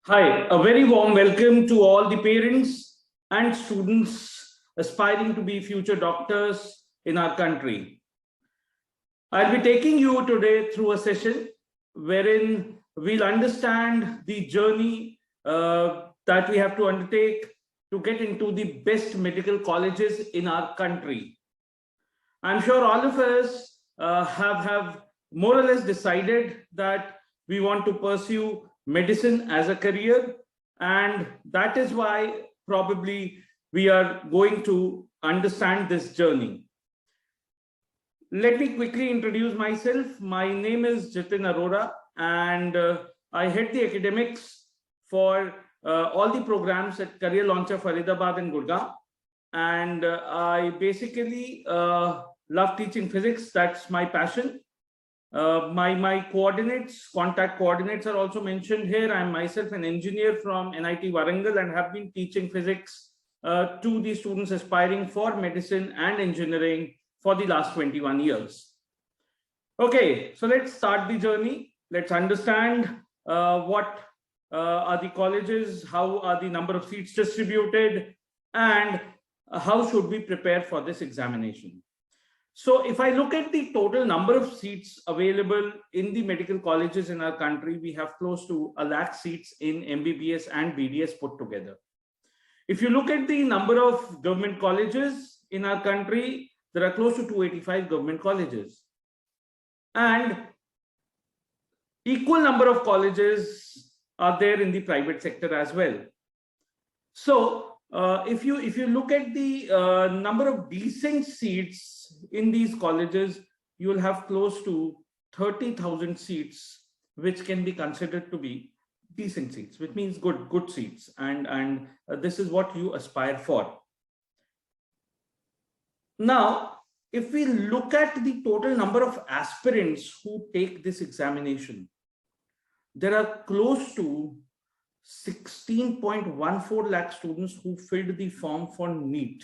Hi, a very warm welcome to all the parents and students aspiring to be future doctors in our country. I'll be taking you today through a session wherein we'll understand the journey that we have to undertake to get into the best medical colleges in our country. I'm sure all of us have more or less decided that we want to pursue medicine as a career, and that is why probably we are going to understand this journey. Let me quickly introduce myself. My name is Jitin Arora, and I head the academics for all the programs at Career Launcher Faridabad and Gurgaon. And I basically love teaching physics. That's my passion. My contact coordinates are also mentioned here. I'm myself an engineer from NIT Warangal and have been teaching physics to the students aspiring for medicine and engineering for the last 21 years. Okay, so let's start the journey. Let's understand what are the colleges, how are the number of seats distributed, and how should we prepare for this examination. So if I look at the total number of seats available in the medical colleges in our country, we have close to 1 lakh seats in MBBS and BDS put together. If you look at the number of government colleges in our country, there are close to 285 government colleges. And equal number of colleges are there in the private sector as well. So if you look at the number of decent seats in these colleges, you will have close to 30,000 seats, which can be considered to be decent seats, which means good seats, and this is what you aspire for. Now, if we look at the total number of aspirants who take this examination, there are close to 16.14 lakh students who filled the form for NEET.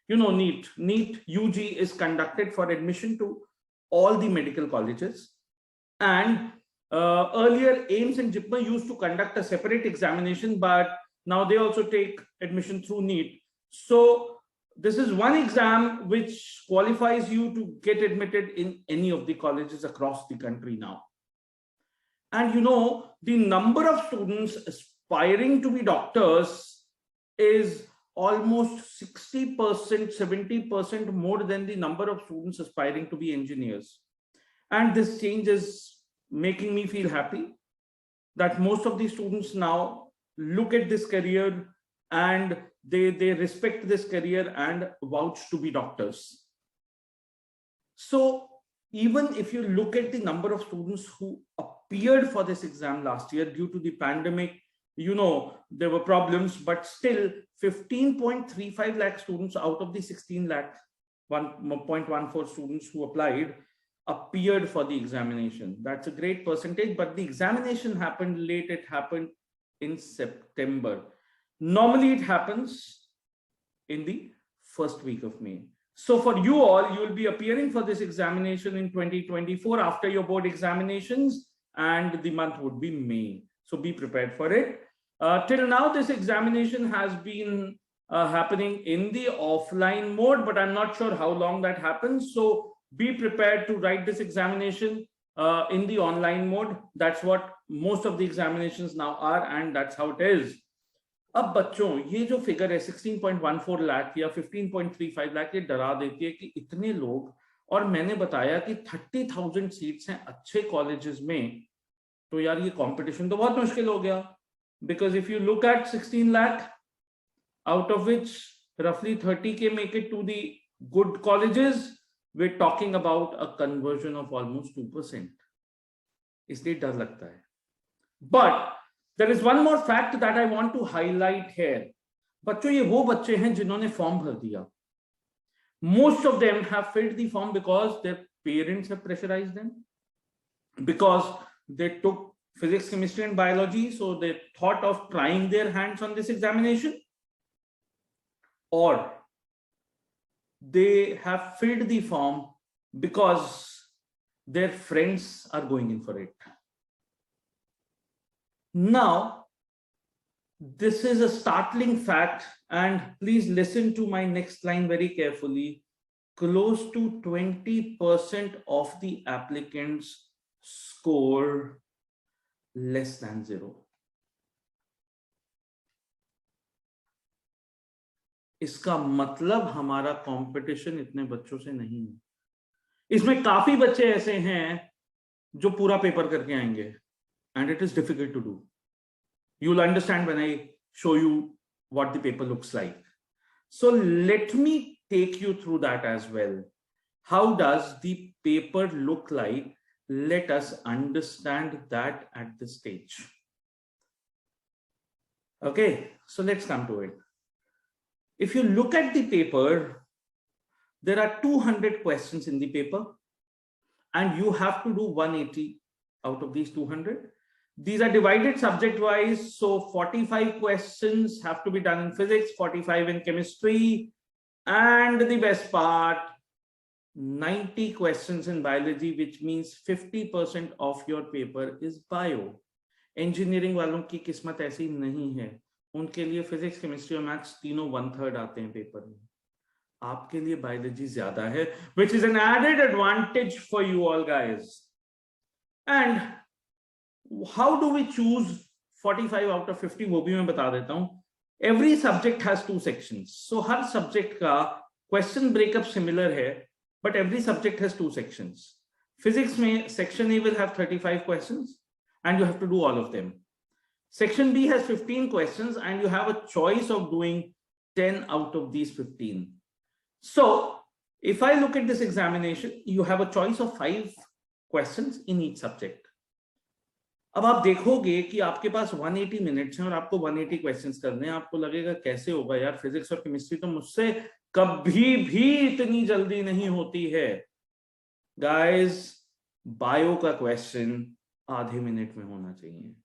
You know, NEET UG is conducted for admission to all the medical colleges. And earlier AIIMS and JIPMER used to conduct a separate examination, but now they also take admission through NEET. So this is one exam which qualifies you to get admitted in any of the colleges across the country now. And you know, the number of students aspiring to be doctors is almost 60%, 70% more than the number of students aspiring to be engineers. And this change is making me feel happy that most of the students now look at this career and they respect this career and vouch to be doctors. So even if you look at the number of students who appeared for this exam last year, due to the pandemic, you know, there were problems, but still 15.35 lakh students out of the 16 lakh 1.14 students who applied appeared for the examination. That's a great percentage, but the examination happened late. It happened in September. Normally it happens in the first week of May. So for you all, you will be appearing for this examination in 2024 after your board examinations, and the month would be May. So be prepared for it. Till now, this examination has been happening in the offline mode, but I'm not sure how long that happens. So be prepared to write this examination in the online mode. That's what most of the examinations now are, and that's how it is. अब बच्चों, ये जो figure है 16.14 लाख या 15.35 लाख, ये डरा देती है कि इतने लोग, और मैंने बताया कि 30,000 सीट्स हैं अच्छे कॉलेजेस में, तो यार ये कंपटीशन तो बहुत मुश्किल हो गया. Because if you look at 16 lakh, out of which roughly 30K make it to the good colleges, we're talking about a conversion of almost 2%. इसलिए डर लगता है. But there is one more fact that I want to highlight here. बच्चों, ये वो बच्चे हैं जिन्होंने फॉर्म भर दिया. Most of them have filled the form because their parents have pressurized them, because they took physics, chemistry, and biology, so they thought of trying their hands on this examination, or they have filled the form because their friends are going in for it. Now, This is a startling fact, and please listen to my next line very carefully. Close to 20% of the applicants score less than 0. इसका मतलब हमारा competition इतने बच्चों से नहीं है. इसमें काफी बच्चे ऐसे हैं जो पूरा पेपर करके आएंगे, and it is difficult to do. You'll understand when I show you what the paper looks like. So let me take you through that as well. How does the paper look like? Let us understand that at this stage. Okay, so let's come to it. If you look at the paper, there are 200 questions in the paper, and you have to do 180 out of these 200. These are divided subject wise, so 45 questions have to be done in physics, 45 in chemistry, and the best part, 90 questions in biology, which means 50% of your paper is bio. Engineering वालों की किस्मत ऐसी नहीं है, उनके लिए physics, chemistry और maths तीनों 1/3 आते हैं पेपर में. आपके लिए बायोलॉजी ज्यादा है, which is an added advantage for you all guys. And how do we choose 45 out of 50? वो भी मैं बता देता हूं. Every subject has 2 sections. So her subject का question breakup similar है, but every subject has 2 sections. Physics में section A will have 35 questions and you have to do all of them. Section B has 15 questions and you have a choice of doing 10 out of these 15. So if I look at this examination, you have a choice of 5 questions in each subject. अब आप देखोगे कि आपके पास 180 minutes हैं और आपको 180 questions करने हैं. आपको लगेगा कैसे होगा यार, फिजिक्स और केमिस्ट्री तो मुझसे कभी भी इतनी जल्दी नहीं होती है. गाइस, बायो का क्वेश्चन आधे मिनट में होना चाहिए.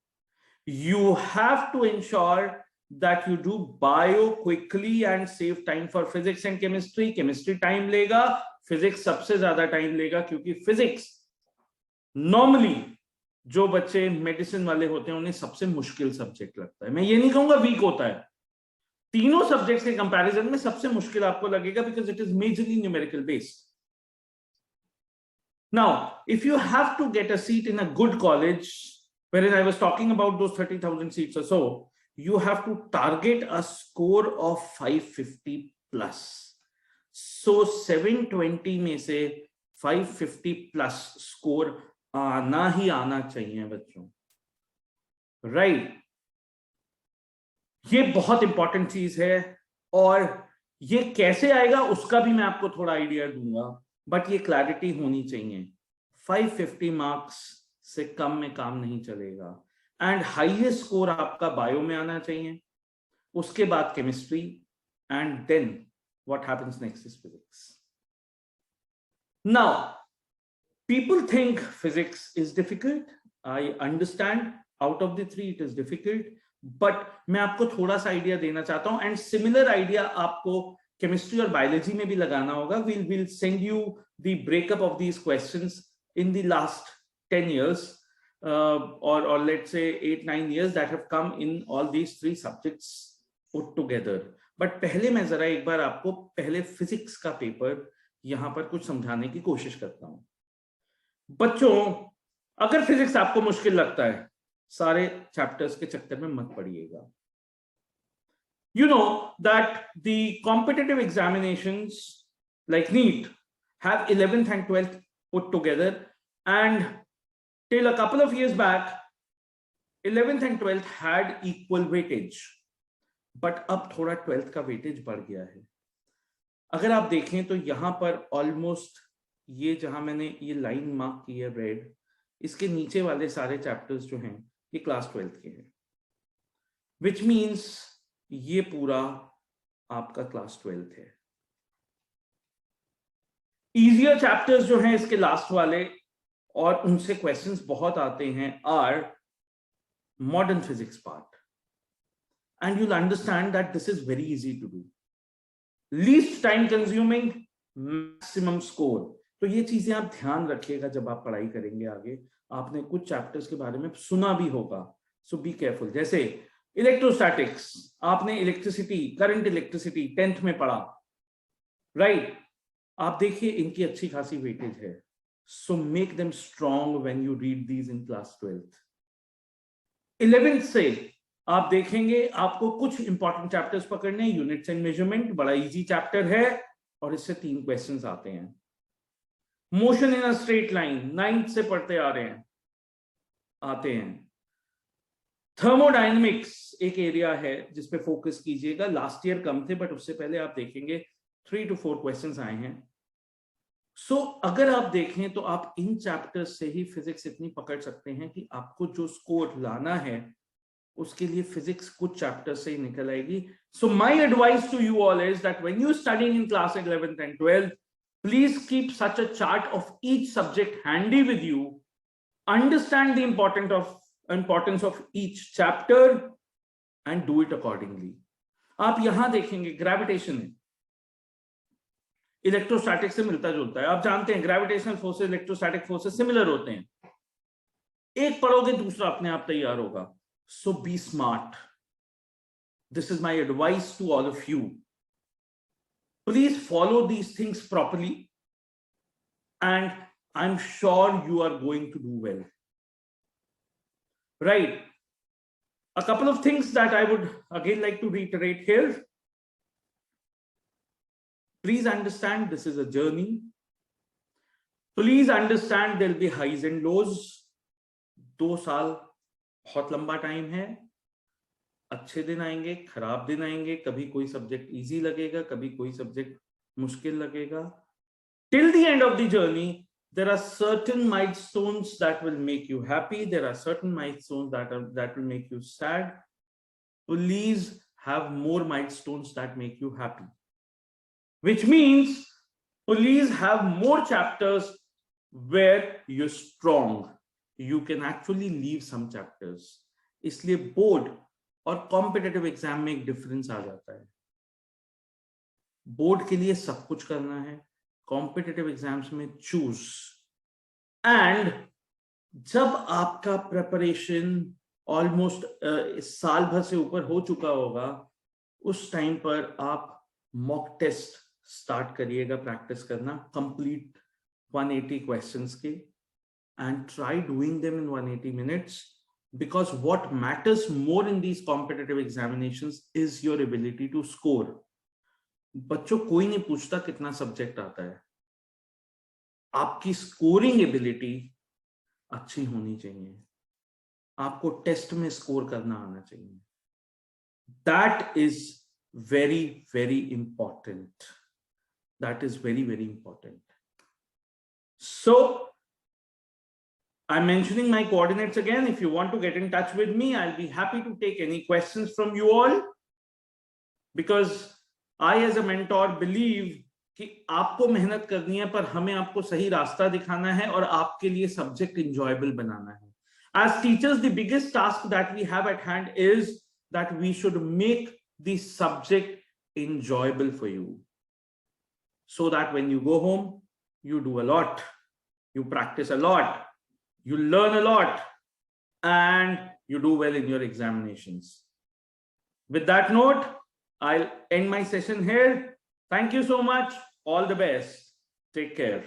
You have to ensure that you do bio quickly and save time for physics and chemistry. Chemistry time लेगा, physics सबसे ज्यादा time लेगा, क्योंकि physics normally जो बच्चे मेडिसिन वाले होते हैं उन्हें सबसे मुश्किल सब्जेक्ट लगता है. मैं ये नहीं कहूंगा वीक होता है, तीनों सब्जेक्ट्स के कंपैरिजन में सबसे मुश्किल आपको लगेगा, because it is majorly numerical based. Now, if you have to get a seat in a good college, wherein I was talking about those 30,000 seats or so, you have to target a score of 550 plus. So 720 में से 550 plus score आना ही आना चाहिए बच्चों, right? ये बहुत important चीज है, और ये कैसे आएगा उसका भी मैं आपको थोड़ा आइडिया दूंगा, बट ये क्लैरिटी होनी चाहिए. 550 मार्क्स से कम में काम नहीं चलेगा. एंड हाईएस्ट स्कोर आपका बायो में आना चाहिए, उसके बाद chemistry, and then what happens next is physics. Now people think physics is difficult. I understand, out of the 3 it is difficult, but मैं आपको थोड़ा सा आइडिया देना चाहता हूं, एंड सिमिलर आइडिया आपको केमिस्ट्री और बायोलॉजी में भी लगाना होगा. we'll send you the breakup of these questions in the last 10 years or let's say 8-9 years that have come in all these 3 subjects put together. but पहले मैं जरा एक बार आपको पहले फिजिक्स का पेपर यहां पर कुछ समझाने की कोशिश करता हूं. बच्चों, अगर फिजिक्स आपको मुश्किल लगता है, सारे चैप्टर्स के चक्कर में मत पड़िएगा. You know that the competitive examinations like NEET have 11th and 12th put together, and till a couple of years back 11th and 12th had equal weightage, but अब थोड़ा 12th का weightage बढ़ गया है. अगर आप देखें तो यहां पर ऑलमोस्ट ये जहां मैंने ये लाइन मार्क की है रेड, इसके नीचे वाले सारे चैप्टर्स जो हैं ये क्लास 12th के हैं, विच मींस ये पूरा आपका क्लास 12th है. इजियर चैप्टर्स जो हैं इसके लास्ट वाले, और उनसे क्वेश्चंस बहुत आते हैं, are modern physics part, and you'll understand that this is very easy to do, least time consuming, maximum score. तो ये चीजें आप ध्यान रखिएगा जब आप पढ़ाई करेंगे आगे. आपने कुछ चैप्टर्स के बारे में सुना भी होगा, सो बी केयरफुल. जैसे इलेक्ट्रोस्टैटिक्स, आपने इलेक्ट्रिसिटी, करंट इलेक्ट्रिसिटी 10th में पढ़ा, राइट? आप देखिए इनकी अच्छी खासी वेटेज है, so make them strong when you read these in class 12th। 11th से आप देखेंगे आपको कुछ इंपॉर्टेंट चैप्टर्स पकड़ने, यूनिट्स एंड मेजरमेंट बड़ा इजी चैप्टर है और इससे 3 क्वेश्चंस आते हैं। Motion in a straight line 9th से पढ़ते आ रहे हैं, आते हैं। थर्मोडायनेमिक्स एक एरिया है जिसपे फोकस कीजिएगा, लास्ट ईयर कम थे बट उससे पहले आप देखेंगे 3 to 4 क्वेश्चंस आए हैं। सो अगर आप देखें तो आप इन चैप्टर्स से ही फिजिक्स इतनी पकड़ सकते हैं कि आपको जो स्कोर लाना है उसके लिए फिजिक्स कुछ चैप्टर से ही निकल आएगी। So my advice to you all is that when you studying in class 11th and 12th, please keep such a chart of each subject handy with you, understand the importance of each chapter and do it accordingly. आप यहां देखेंगे gravitation electrostatic से मिलता जुलता है, आप जानते हैं gravitational forces electrostatic forces similar होते हैं, एक पढ़ोगे दूसरा अपने आप तैयार होगा। So be smart. This is my advice to all of you. Please follow these things properly and I'm sure you are going to do well. Right. A couple of things that I would again like to reiterate here. Please understand this is a journey. Please understand there'll be highs and lows. 2 साल बहुत लंबा time है, अच्छे दिन आएंगे, खराब दिन आएंगे, कभी कोई सब्जेक्ट इजी लगेगा, कभी कोई सब्जेक्ट मुश्किल लगेगा। Till the end of the journey, there are certain milestones that will make you happy. There are certain milestones that will make you sad. Please have more milestones that make you happy. Which means, please have more chapters where you're strong. You can actually leave some chapters. इसलिए board और competitive exam में एक difference आ जाता है। Board के लिए सब कुछ करना है, कॉम्पिटिटिव एग्जाम्स में चूज। एंड जब आपका प्रिपरेशन ऑलमोस्ट साल भर से ऊपर हो चुका होगा, उस टाइम पर आप मॉक टेस्ट स्टार्ट करिएगा प्रैक्टिस करना, कंप्लीट 180 क्वेश्चंस के, and try doing them in 180 minutes, because what matters more in these competitive examinations is your ability to score. बच्चों कोई नहीं पूछता कितना सब्जेक्ट आता है, आपकी स्कोरिंग एबिलिटी अच्छी होनी चाहिए, आपको टेस्ट में स्कोर करना आना चाहिए। That is very, very important. That is very, very important. So I'm mentioning my coordinates again. If you want to get in touch with me, I'll be happy to take any questions from you all, because I as a mentor believe कि आपको मेहनत करनी है, पर हमें आपको सही रास्ता दिखाना है और आपके लिए सब्जेक्ट enjoyable बनाना है। As teachers, the biggest task that we have at hand is that we should make the subject enjoyable for you, so that when you go home, you do a lot, you practice a lot, you learn a lot, and you do well in your examinations. With that note, I'll end my session here. Thank you so much. All the best. Take care.